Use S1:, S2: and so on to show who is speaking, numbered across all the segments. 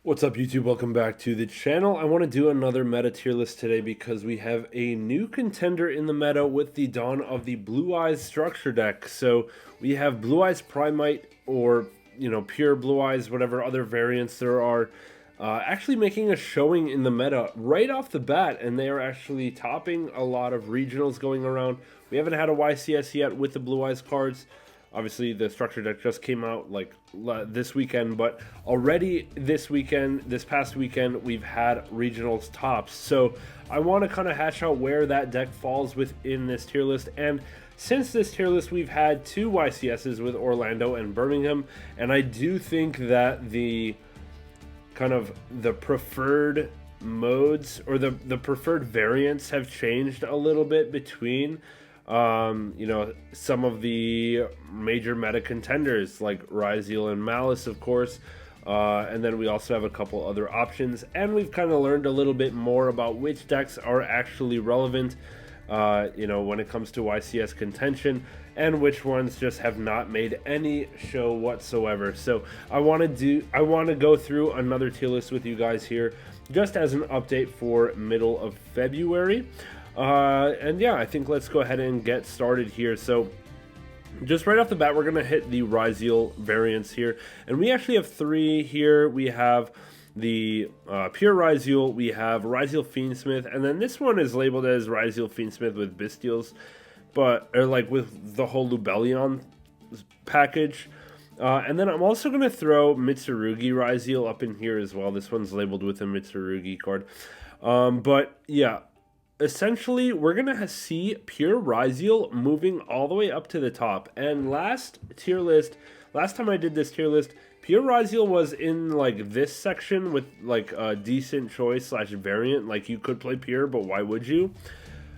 S1: What's up, YouTube? Welcome back to the channel. I want to do another meta tier list today because we have a new contender in the meta with the dawn of the Blue Eyes structure deck. So we have Blue Eyes Primite, or pure Blue Eyes, whatever other variants there are, actually making a showing in the meta right off the bat, and they are actually topping a lot of regionals going around. We haven't had a YCS yet with the Blue Eyes cards. Obviously, the structure deck just came out like this weekend, but already this past weekend, we've had regionals tops. So I want to kind of hash out where that deck falls within this tier list. And since this tier list, we've had two YCSs with Orlando and Birmingham, and I do think that the preferred modes or the preferred variants have changed a little bit between some of the major meta contenders like Rizaul and Malice, of course, and then we also have a couple other options, and we've kind of learned a little bit more about which decks are actually relevant, when it comes to YCS contention, and which ones just have not made any show whatsoever. So I want to go through another tier list with you guys here, just as an update for middle of February. And yeah, I think let's go ahead and get started here. So just right off the bat, we're going to hit the Rizaul variants here. And we actually have three here. We have the pure Rizaul, we have Rizaul Fiendsmith, and then this one is labeled as Rizaul Fiendsmith with Bestials, or like with the whole Lubellion package. And then I'm also going to throw Mitsurugi Rizaul up in here as well. This one's labeled with a Mitsurugi card. But yeah, essentially, we're going to see pure Rizaul moving all the way up to the top. And last time I did this tier list, pure Rizaul was in like this section with like a decent choice / variant. Like, you could play pure, but why would you?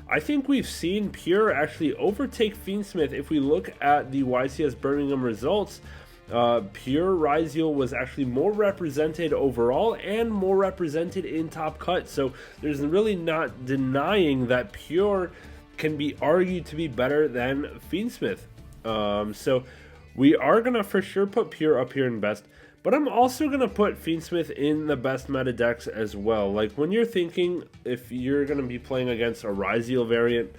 S1: I think we've seen pure actually overtake Fiendsmith. If we look at the YCS Birmingham results, pure Rizaul was actually more represented overall and more represented in top cut. So there's really not denying that pure can be argued to be better than Fiendsmith. So we are going to for sure put pure up here in best, but I'm also going to put Fiendsmith in the best meta decks as well. Like, when you're thinking if you're going to be playing against a Rizaul variant,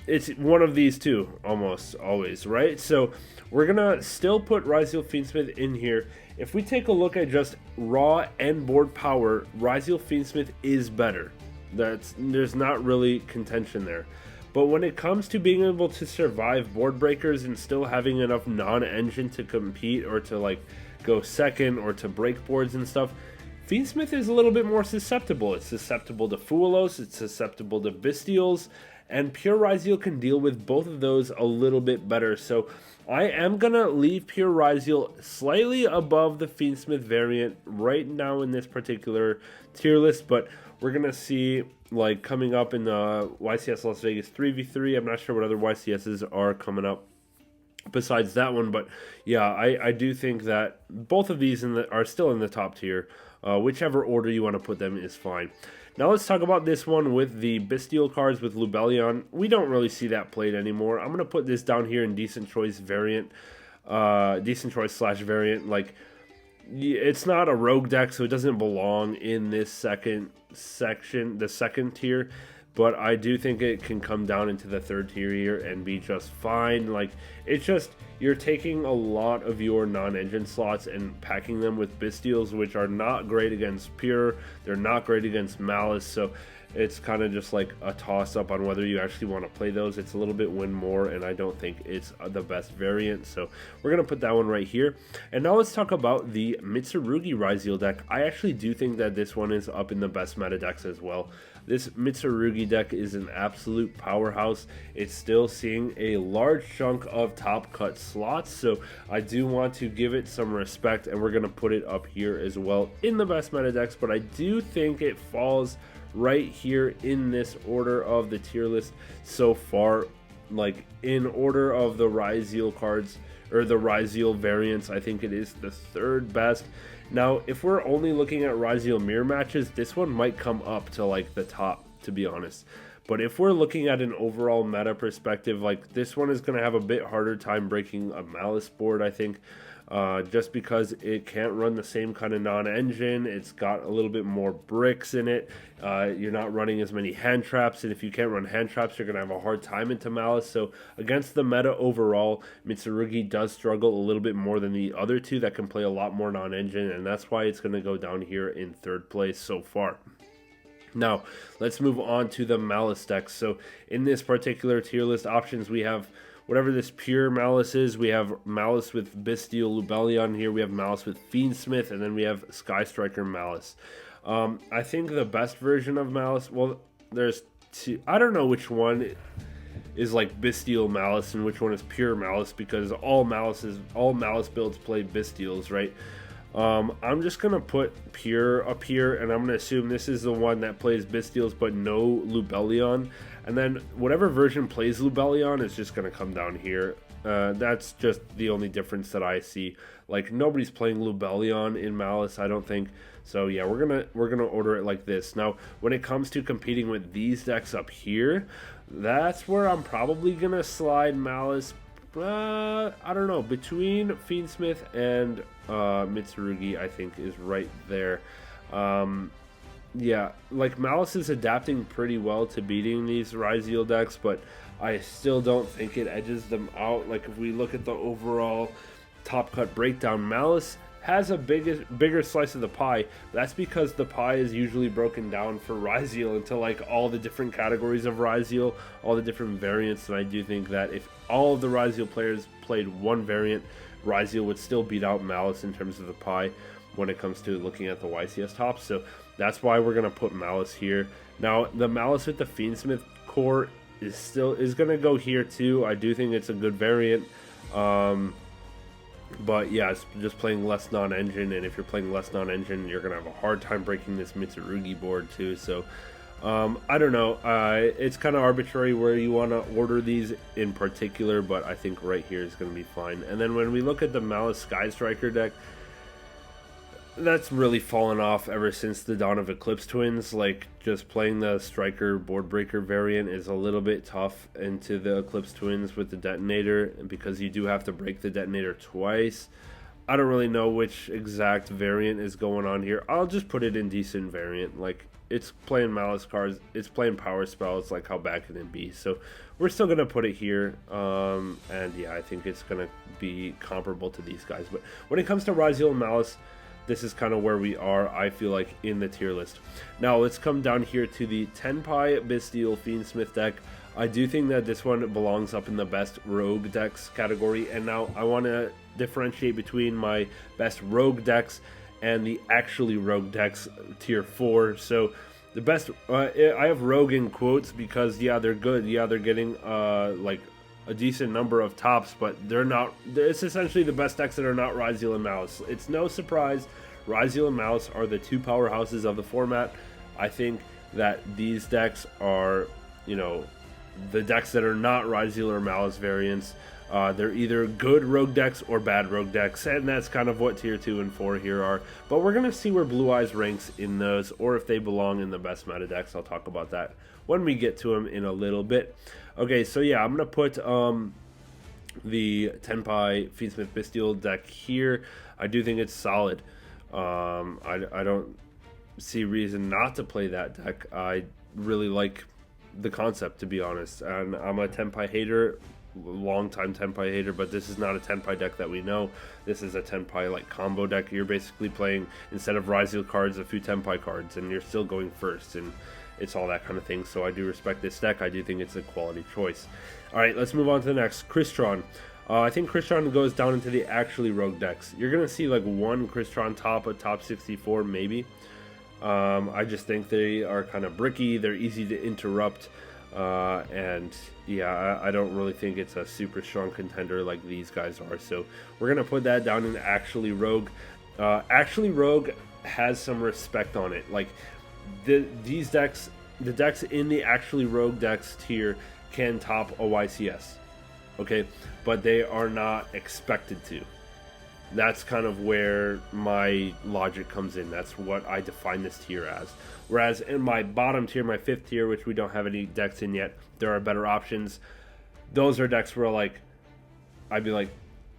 S1: it's one of these two almost always, right? So we're gonna still put Rizaul Fiendsmith in here. If we take a look at just raw and board power, Rizaul Fiendsmith is better. There's not really contention there. But when it comes to being able to survive board breakers and still having enough non-engine to compete or to like go second or to break boards and stuff, Fiendsmith is a little bit more susceptible. It's susceptible to Fuelos, it's susceptible to Bestials, and pure Rizaul can deal with both of those a little bit better. So I am going to leave pure Rizaul slightly above the Fiendsmith variant right now in this particular tier list, but we're going to see, like, coming up in the YCS Las Vegas 3v3. I'm not sure what other YCSs are coming up besides that one, but yeah, I do think that both of these are still in the top tier. Whichever order you want to put them is fine. Now let's talk about this one with the Bestial cards with Lubellion. We don't really see that played anymore. I'm going to put this down here in decent choice variant. Decent choice / variant. Like, it's not a rogue deck, so it doesn't belong in this second section, the second tier. But I do think it can come down into the third tier here and be just fine. Like, it's just, you're taking a lot of your non-engine slots and packing them with Bestials, which are not great against pure. They're not great against Malice. So it's kind of just like a toss-up on whether you actually want to play those. It's a little bit win more, and I don't think it's the best variant. So we're going to put that one right here. And now let's talk about the Mitsurugi Rizaul deck. I actually do think that this one is up in the best meta decks as well. This Mitsurugi deck is an absolute powerhouse. It's still seeing a large chunk of top cut slots, so I do want to give it some respect, and we're going to put it up here as well in the best meta decks. But I do think it falls right here in this order of the tier list so far. Like, in order of the Rizaul cards or the Rizaul variants, I think it is the third best. Now, if we're only looking at Rizaul mirror matches, this one might come up to like the top, to be honest. But if we're looking at an overall meta perspective, like, this one is going to have a bit harder time breaking a Malice board, I think. just because it can't run the same kind of non-engine. It's got a little bit more bricks in it. You're not running as many hand traps, and if you can't run hand traps, you're going to have a hard time into Malice. So against the meta overall, Mitsurugi does struggle a little bit more than the other two that can play a lot more non-engine, and that's why it's going to go down here in third place so far. Now, let's move on to the Malice decks. So in this particular tier list options, we have whatever this pure Malice is. We have Malice with Bestial Lubellion here. We have Malice with Fiendsmith, and then we have Sky Striker Malice. I think the best version of Malice, well, there's two. I don't know which one is like Bestial Malice and which one is pure Malice, because all Malice builds play Bestials, right? I'm just gonna put pure up here, and I'm gonna assume this is the one that plays Bestials but no Lubellion, and then whatever version plays Lubellion is just gonna come down here. That's just the only difference that I see. Like, nobody's playing Lubellion in Malice, I don't think. So yeah, we're gonna order it like this. Now, when it comes to competing with these decks up here, that's where I'm probably gonna slide Malice. I don't know, between Fiendsmith and Mitsurugi, I think is right there. Yeah, like Malice is adapting pretty well to beating these Rizaul decks, but I still don't think it edges them out. Like, if we look at the overall top cut breakdown, Malice has a bigger slice of the pie. That's because the pie is usually broken down for Rizaul into like all the different categories of Rizaul, all the different variants, and I do think that if all of the Rizaul players played one variant, Rizaul would still beat out Malice in terms of the pie when it comes to looking at the YCS tops. So that's why we're gonna put Malice here. Now, the Malice with the Fiendsmith core is gonna go here too. I do think it's a good variant. But yeah, it's just playing less non-engine, and if you're playing less non-engine, you're gonna have a hard time breaking this Mitsurugi board too. So I don't know, it's kind of arbitrary where you want to order these in particular, but I think right here is going to be fine. And then when we look at the Malice Sky Striker deck, that's really fallen off ever since the dawn of Eclipse Twins. Like, just playing the Striker Board Breaker variant is a little bit tough into the Eclipse Twins with the detonator, because you do have to break the detonator twice. I don't really know which exact variant is going on here. I'll just put it in decent variant. Like, it's playing Malice cards, it's playing power spells, like how bad can it be? So we're still gonna put it here, and yeah, I think it's gonna be comparable to these guys. But when it comes to Rizaul and Malice, this is kind of where we are, I feel like, in the tier list. Now let's come down here to the Tenpai Bestial Fiendsmith deck. I do think that this one belongs up in the best rogue decks category, and now I want to differentiate between my best rogue decks and the actually rogue decks tier 4. So the best, I have rogue in quotes because yeah, they're good, yeah, they're getting like a decent number of tops, but they're not, it's essentially the best decks that are not Rizaul and Malice. It's no surprise Rizaul and Malice are the two powerhouses of the format. I think that these decks are, you know, the decks that are not Rizaul or Malice variants. They're either good rogue decks or bad rogue decks, and that's kind of what tier 2 and 4 here are. But we're going to see where Blue Eyes ranks in those, or if they belong in the best meta decks. I'll talk about that when we get to them in a little bit. Okay, so yeah, I'm going to put the Tenpai Fiendsmith Bestial deck here. I do think it's solid. I don't see reason not to play that deck. I really like the concept, to be honest, and I'm a Tenpai hater, long-time Tenpai hater, but this is not a Tenpai deck that we know. This is a Tenpai like combo deck. You're basically playing, instead of Rizaul cards, a few Tenpai cards, and you're still going first, and it's all that kind of thing. So I do respect this deck. I do think it's a quality choice. All right, let's move on to the next. Crystron. I think Crystron goes down into the actually rogue decks. You're gonna see like one Crystron top, a top 64 maybe. I just think they are kind of bricky. They're easy to interrupt. And yeah, I don't really think it's a super strong contender like these guys are. So we're going to put that down in actually rogue. Actually rogue has some respect on it. Like these decks, the decks in the actually rogue decks tier can top a YCS. Okay, but they are not expected to. That's kind of where my logic comes in. That's what I define this tier as. Whereas in my bottom tier, my 5th tier, which we don't have any decks in yet, there are better options. Those are decks where like I'd be like,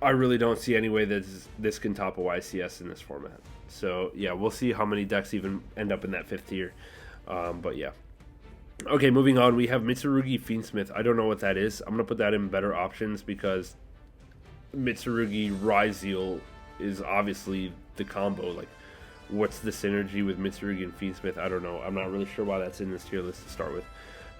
S1: I really don't see any way that this can top a YCS in this format. So yeah, we'll see how many decks even end up in that 5th tier. But yeah. Okay, moving on, we have Mitsurugi Fiendsmith. I don't know what that is. I'm going to put that in better options because Mitsurugi Rizaul is obviously the combo. Like, what's the synergy with Mitsurugi and Fiendsmith? I don't know. I'm not really sure why that's in this tier list to start with.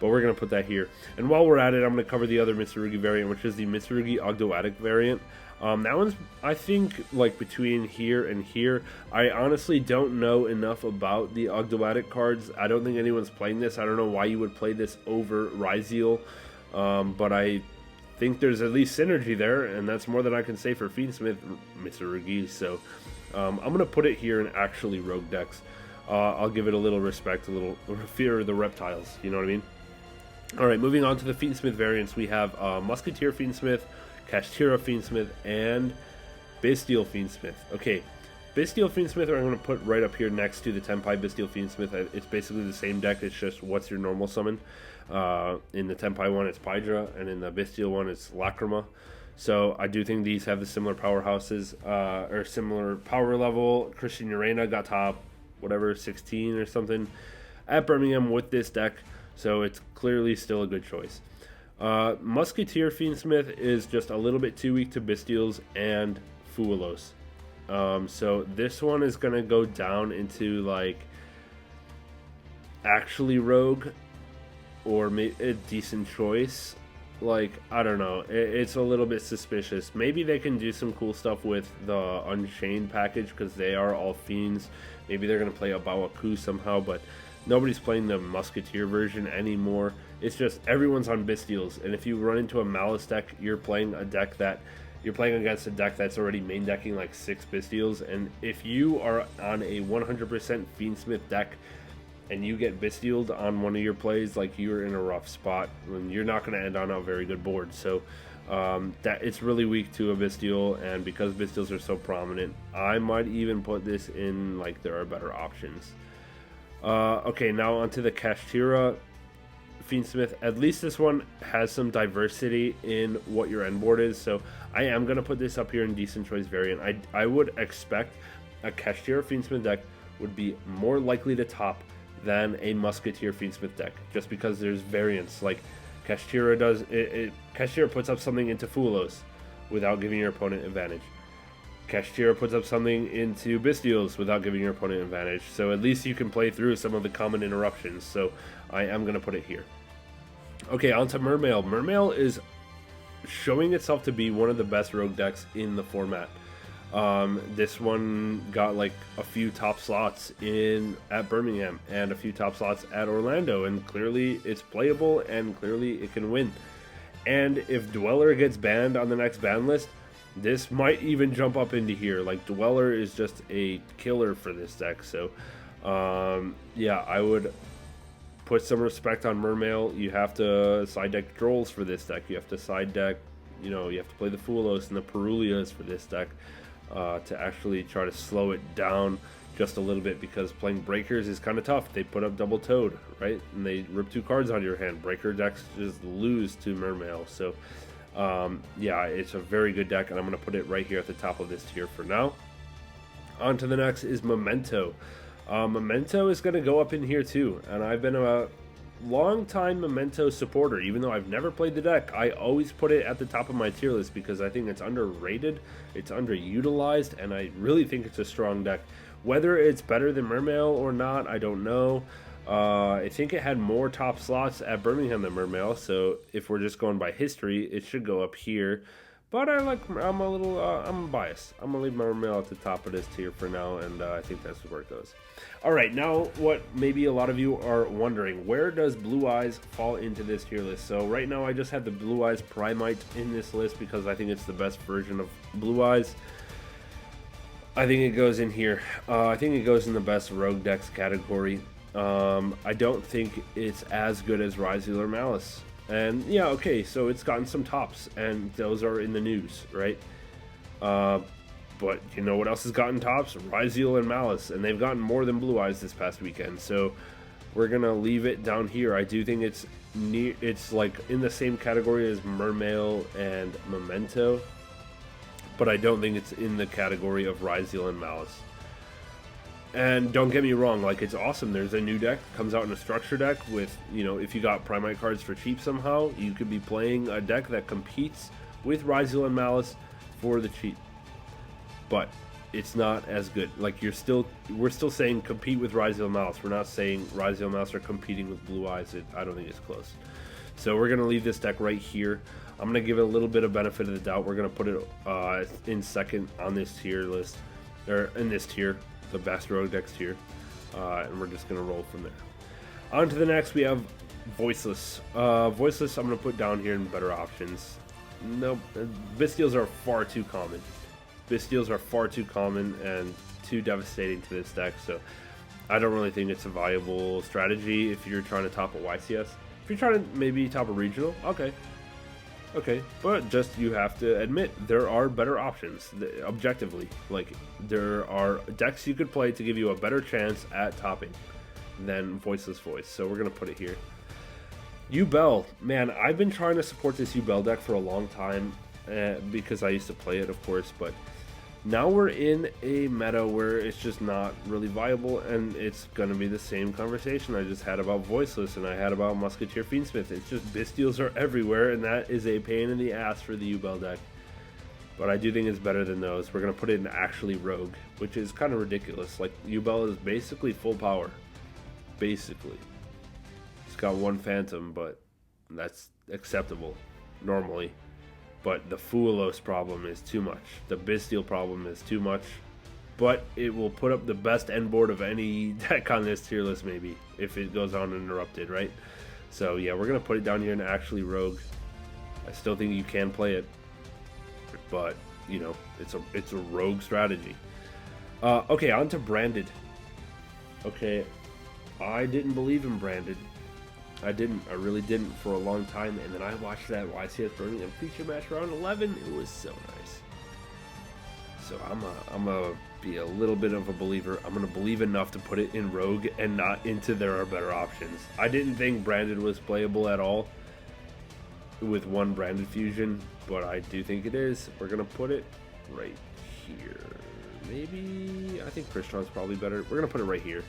S1: But we're going to put that here. And while we're at it, I'm going to cover the other Mitsurugi variant, which is the Mitsurugi Ogdoadic variant. That one's, I think, like between here and here. I honestly don't know enough about the Ogdoadic cards. I don't think anyone's playing this. I don't know why you would play this over Rizaul. But I think there's at least synergy there, and that's more than I can say for Fiendsmith Mitsurugi. So I'm going to put it here in actually rogue decks. I'll give it a little respect, a little fear of the reptiles. You know what I mean? All right, moving on to the Fiendsmith variants, we have Musketeer Fiendsmith, Kashtira Fiendsmith, and Bestial Fiendsmith. Okay, Bestial Fiendsmith I'm going to put right up here next to the Tenpai Bestial Fiendsmith. It's basically the same deck, it's just what's your normal summon. In the Tenpai one, it's Pydra, and in the Bestial one, it's Lacrima. So I do think these have the similar powerhouses, or similar power level. Christian Urena got top, whatever, 16 or something at Birmingham with this deck. So it's clearly still a good choice. Musketeer Fiendsmith is just a little bit too weak to Bestials and Fuelos. So this one is going to go down into like actually rogue or a decent choice. Like, I don't know. It's a little bit suspicious. Maybe they can do some cool stuff with the Unchained package because they are all fiends. Maybe they're going to play a Bawaku somehow, but nobody's playing the Musketeer version anymore. It's just everyone's on Bestials, and if you run into a Malice deck, you're playing against a deck that's already main decking like 6 Bestials, and if you are on a 100% Fiendsmith deck and you get Bestialed on one of your plays, like, you're in a rough spot, and you're not going to end on a very good board. So that it's really weak to a Bestial, and because Bestials are so prominent, I might even put this in like there are better options. Okay, now onto the Kashtira Fiendsmith. At least this one has some diversity in what your end board is, so I am going to put this up here in decent choice variant. I would expect a Kashtira Fiendsmith deck would be more likely to top than a Musketeer Fiendsmith deck, just because there's variance. Like Kashtira does, Kashtira puts up something into Fuelos without giving your opponent advantage. Kashtira puts up something into Bestials without giving your opponent advantage, so at least you can play through some of the common interruptions, so I am going to put it here. Okay, on to Mermail. Mermail is showing itself to be one of the best rogue decks in the format. This one got like a few top slots at Birmingham and a few top slots at Orlando, and clearly it's playable and clearly it can win. And if Dweller gets banned on the next ban list, this might even jump up into here. Like, Dweller is just a killer for this deck. So, yeah, I would put some respect on Mermail. You have to side deck Drolls for this deck. You have to side deck, you have to play the Fuelos and the Perulias for this deck to actually try to slow it down just a little bit, because playing Breakers is kind of tough. They put up Double Toad, right? And they rip 2 cards out of your hand. Breaker decks just lose to Mermail. So, yeah, it's a very good deck, and I'm going to put it right here at the top of this tier for now. On to the next is Memento. Memento is going to go up in here too, and I've been a long-time Memento supporter. Even though I've never played the deck, I always put it at the top of my tier list because I think it's underrated, it's underutilized, and I really think it's a strong deck. Whether it's better than Mermail or not, I don't know. I think it had more top slots at Birmingham than Mermail, so if we're just going by history, it should go up here. But I'm biased. I'm gonna leave Mermail at the top of this tier for now, and I think that's where it goes. All right, now what maybe a lot of you are wondering, where does Blue Eyes fall into this tier list? So right now I just have the Blue Eyes Primite in this list because I think it's the best version of Blue Eyes. I think it goes in here. I think it goes in the best rogue decks category. I don't think it's as good as Rizaul or Malice. And yeah, okay, so it's gotten some tops, and those are in the news, right? But you know what else has gotten tops? Rizaul and Malice, and they've gotten more than Blue Eyes this past weekend. So we're gonna leave it down here. I do think it's like in the same category as Mermail and Memento. but I don't think it's in the category of Rizaul and Malice. And don't get me wrong, like, it's awesome. There's a new deck comes out in a structure deck with, you know, if you got Primite cards for cheap somehow, you could be playing a deck that competes with Rizaul and Malice for the cheap. But it's not as good. Like, we're still saying compete with Rizaul and Malice. We're not saying Rizaul and Malice are competing with Blue Eyes. I don't think it's close. So we're gonna leave this deck right here. I'm gonna give it a little bit of benefit of the doubt. We're gonna put it in second on this tier list, or in this tier, the best rogue decks tier, and we're just gonna roll from there. On to the next, we have Voiceless. Voiceless, I'm gonna put down here in better options. Nope, Bystials are far too common. Bystials are far too common and too devastating to this deck, so I don't really think it's a viable strategy if you're trying to top a YCS. If you're trying to maybe top a regional, okay, but just you have to admit there are better options objectively. Like, there are decks you could play to give you a better chance at topping than Voiceless Voice. So we're gonna put it here. Yugioh, man, I've been trying to support this Yugioh deck for a long time because I used to play it, of course, but now we're in a meta where it's just not really viable, and it's going to be the same conversation I just had about Voiceless and I had about Musketeer Fiendsmith. It's just Bystials are everywhere, and that is a pain in the ass for the Yugioh deck. But I do think it's better than those. We're going to put it in actually Rogue, which is kind of ridiculous. Like, Yugioh is basically full power. Basically. It's got one Phantom, but that's acceptable normally. But the Fuelos problem is too much. The Bystial problem is too much. But it will put up the best end board of any deck on this tier list, maybe, if it goes uninterrupted, right? So yeah, we're going to put it down here in actually Rogue. I still think you can play it. But, you know, it's a Rogue strategy. Okay, on to Branded. Okay, I didn't believe in Branded. I really didn't for a long time, and then I watched that YCS Birmingham feature match round 11. It was so nice. So I'm gonna be a little bit of a believer. I'm gonna believe enough to put it in Rogue and not into there are better options. I didn't think Branded was playable at all with one Branded fusion, but I do think it is. We're gonna put it right here. Maybe I think Krishna's probably better. We're gonna put it right here.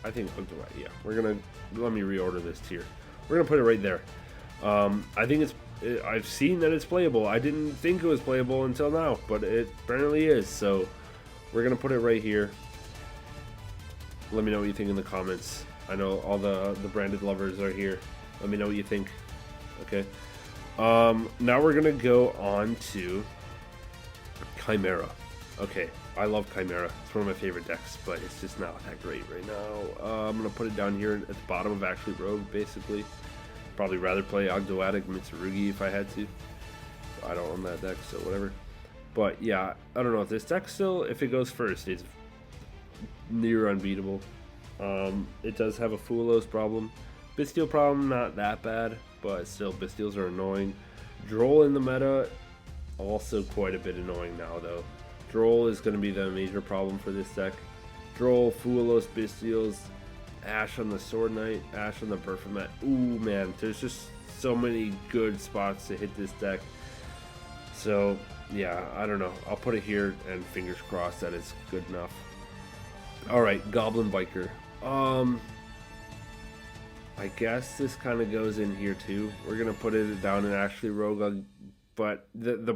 S1: I think, yeah, let me reorder this tier. We're gonna put it right there. I think I've seen that it's playable. I didn't think it was playable until now, but it apparently is. So we're gonna put it right here. Let me know what you think in the comments. I know all the Branded lovers are here. Let me know what you think. Okay. Now we're gonna go on to Chimera. Okay, I love Chimera. It's one of my favorite decks, but it's just not that great right now. I'm going to put it down here at the bottom of actually Rogue, basically. Probably rather play Ogdoadic Mitsurugi if I had to. I don't own that deck, so whatever. But yeah, I don't know. This deck still, if it goes first, it's near unbeatable. It does have a Fuelos problem. Bystial problem, not that bad, but still, Bystials are annoying. Droll in the meta, also quite a bit annoying now, though. Droll is going to be the major problem for this deck. Droll, Fuelos, Bystials, Ash on the Sword Knight, Ash on the Perfumet. Ooh, man, there's just so many good spots to hit this deck. So, yeah, I don't know. I'll put it here and fingers crossed that it's good enough. Alright, Goblin Biker. I guess this kind of goes in here too. We're going to put it down in actually Rogue. But the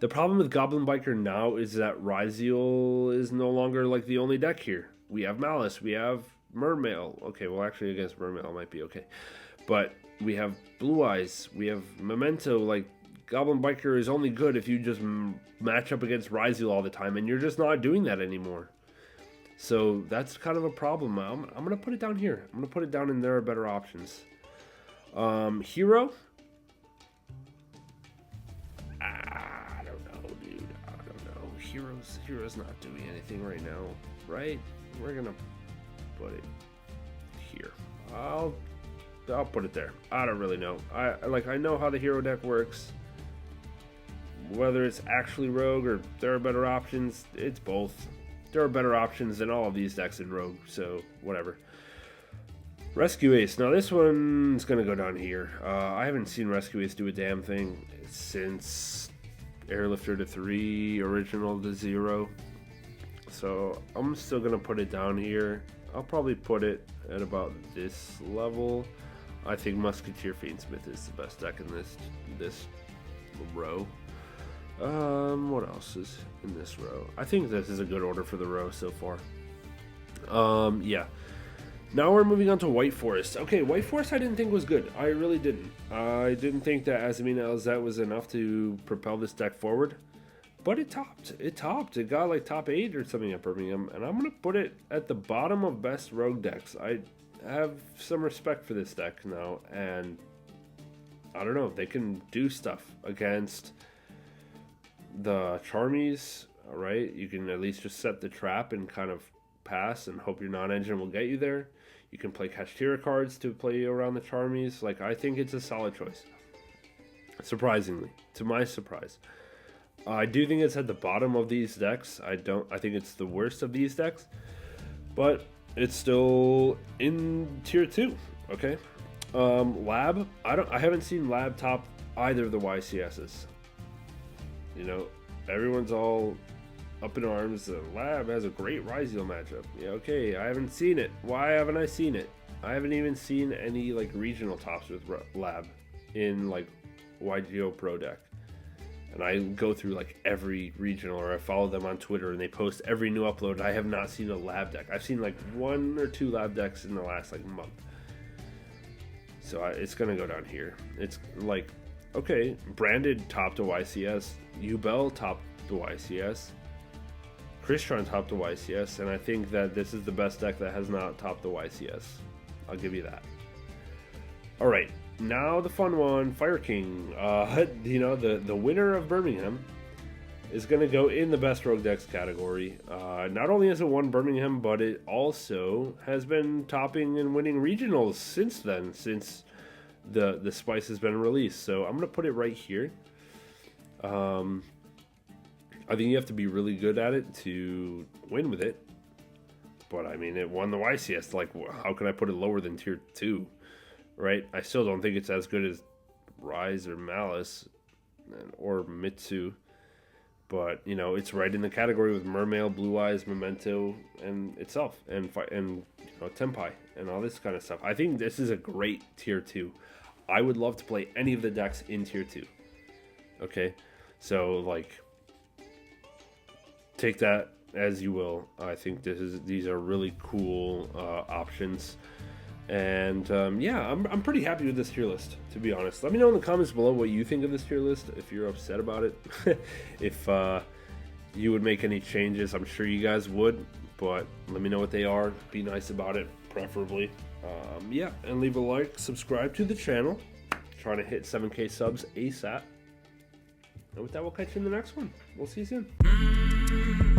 S1: problem with Goblin Biker now is that Rizaul is no longer like the only deck here. We have Malice, we have Mermail. Okay, well actually against Mermail might be okay. But we have Blue Eyes, we have Memento. Like, Goblin Biker is only good if you just match up against Rizaul all the time, and you're just not doing that anymore. So that's kind of a problem. I'm going to put it down here. I'm going to put it down in there are better options. Hero. I don't know, dude. I don't know. Hero's not doing anything right now, right? We're gonna put it here. I'll put it there. I don't really know. I know how the hero deck works. Whether it's actually Rogue or there are better options, it's both. There are better options than all of these decks in Rogue, so whatever. Rescue Ace. Now this one's gonna go down here. I haven't seen Rescue Ace do a damn thing since Airlifter to 3, original to 0. So I'm still gonna put it down here. I'll probably put it at about this level. I think Musketeer Fiendsmith is the best deck in this row. What else is in this row? I think this is a good order for the row so far. Yeah. Now we're moving on to White Forest. Okay, White Forest I didn't think was good. I really didn't. I didn't think that Azamina LZ was enough to propel this deck forward. But it topped. It topped. It got like top 8 or something at Birmingham. And I'm going to put it at the bottom of best rogue decks. I have some respect for this deck now. And I don't know. They can do stuff against the Charmies. Alright, you can at least just set the trap and kind of pass and hope your non-engine will get you there. You can play Kashtira cards to play around the Charmies. Like, I think it's a solid choice. Surprisingly, to my surprise. I do think it's at the bottom of these decks. I think it's the worst of these decks. But it's still in tier 2. Okay. Lab, I haven't seen Lab top either of the YCSs. You know, everyone's all up in arms. Lab has a great Rizaul matchup. Yeah, okay, I haven't seen it. Why haven't I seen it? I haven't even seen any like regional tops with Lab in like Yugioh Pro deck. And I go through like every regional, or I follow them on Twitter and they post every new upload. I have not seen a Lab deck. I've seen like 1 or 2 Lab decks in the last like month. So it's gonna go down here. It's like, okay, Branded top to YCS, Yubel top to YCS, Crystron top to YCS, and I think that this is the best deck that has not topped the YCS. I'll give you that. All right, now the fun one, Fire King. You know, the winner of Birmingham is going to go in the best rogue decks category. Not only has it won Birmingham, but it also has been topping and winning regionals since then, since the Spice has been released. So I'm going to put it right here. I think you have to be really good at it to win with it. But I mean, it won the YCS. Like, how can I put it lower than tier 2? Right? I still don't think it's as good as Rise or Malice or Mitsu. But, you know, it's right in the category with Mermail, Blue Eyes, Memento, and itself. And you know, Tenpai and all this kind of stuff. I think this is a great tier 2. I would love to play any of the decks in tier 2. Okay? So, like, take that as you will. I think these are really cool options. And yeah, I'm pretty happy with this tier list, to be honest. Let me know in the comments below what you think of this tier list, if you're upset about it. If you would make any changes, I'm sure you guys would, but let me know what they are. Be nice about it, preferably. Yeah, and leave a like, subscribe to the channel. Trying to hit 7K subs ASAP. And with that, we'll catch you in the next one. We'll see you soon.